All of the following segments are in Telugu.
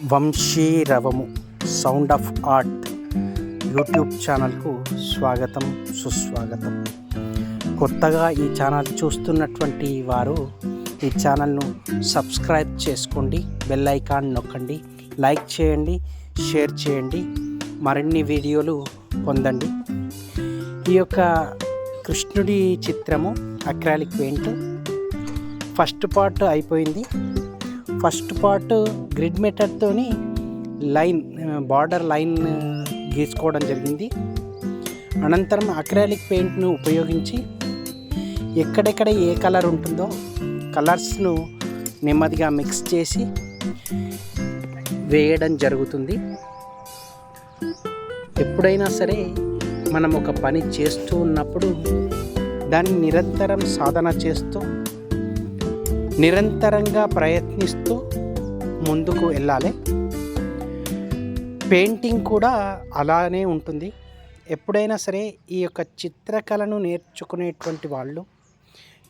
వంశీరవము సౌండ్ ఆఫ్ ఆర్ట్ యూట్యూబ్ ఛానల్కు స్వాగతం సుస్వాగతం. కొత్తగా ఈ ఛానల్ చూస్తున్నటువంటి వారు ఈ ఛానల్ను సబ్స్క్రైబ్ చేసుకోండి, బెల్ ఐకాన్ నొక్కండి, లైక్ చేయండి, షేర్ చేయండి, మరిన్ని వీడియోలు పొందండి. ఈ యొక్క కృష్ణుడి చిత్రము అక్రాలిక్ పెయింట్ ఫస్ట్ పార్ట్ అయిపోయింది. ఫస్ట్ పార్ట్ గ్రిడ్ మెథడ్తోని బార్డర్ లైన్ గీసుకోవడం జరిగింది. అనంతరం అక్రాలిక్ పెయింట్ను ఉపయోగించి ఎక్కడెక్కడ ఏ కలర్ ఉంటుందో కలర్స్ను నెమ్మదిగా మిక్స్ చేసి వేయడం జరుగుతుంది. ఎప్పుడైనా సరే మనం ఒక పని చేస్తూ ఉన్నప్పుడు దాన్ని నిరంతరం సాధన చేస్తూ నిరంతరంగా ప్రయత్నిస్తూ ముందుకు వెళ్ళాలి. పెయింటింగ్ కూడా అలానే ఉంటుంది. ఎప్పుడైనా సరే ఈ యొక్క చిత్రకళను నేర్చుకునేటువంటి వాళ్ళు,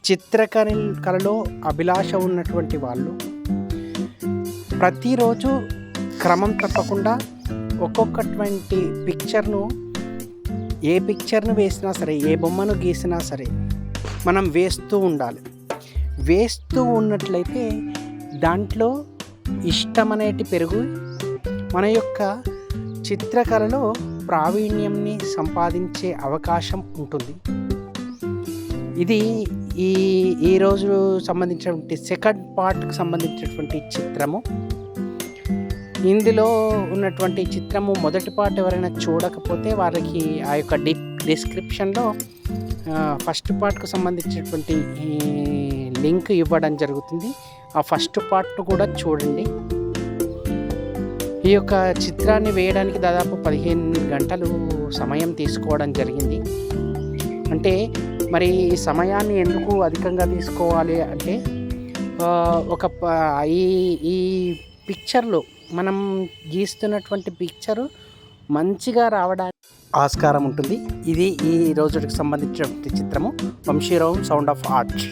చిత్రకళలో అభిలాష ఉన్నటువంటి వాళ్ళు ప్రతిరోజు క్రమం తప్పకుండా ఒక్కొక్కటువంటి పిక్చర్ను, ఏ పిక్చర్ను వేసినా సరే, ఏ బొమ్మను గీసినా సరే మనం వేస్తూ ఉండాలి. వేస్తూ ఉన్నట్లయితే దాంట్లో ఇష్టం అనేటి పెరుగు మన యొక్క చిత్రకళలో ప్రావీణ్యంని సంపాదించే అవకాశం ఉంటుంది. ఇది ఈరోజు సంబంధించినటువంటి సెకండ్ పార్ట్కి సంబంధించినటువంటి చిత్రము. ఇందులో ఉన్నటువంటి చిత్రము మొదటి పార్ట్ ఎవరైనా చూడకపోతే వారికి ఆ యొక్క డిస్క్రిప్షన్లో ఫస్ట్ పార్ట్కు సంబంధించినటువంటి లింక్ ఇవ్వడం జరుగుతుంది. ఆ ఫస్ట్ పార్ట్ కూడా చూడండి. ఈ యొక్క చిత్రాన్ని వేయడానికి దాదాపు 15 గంటలు సమయం తీసుకోవడం జరిగింది. అంటే మరి ఈ సమయాన్ని ఎందుకు అధికంగా తీసుకోవాలి అంటే ఈ పిక్చర్లో మనం గీస్తున్నటువంటి పిక్చరు మంచిగా రావడానికి ఆస్కారం ఉంటుంది. ఇది ఈ రోజుకి సంబంధించినటువంటి చిత్రము వంశీరవం సౌండ్ ఆఫ్ ఆర్ట్.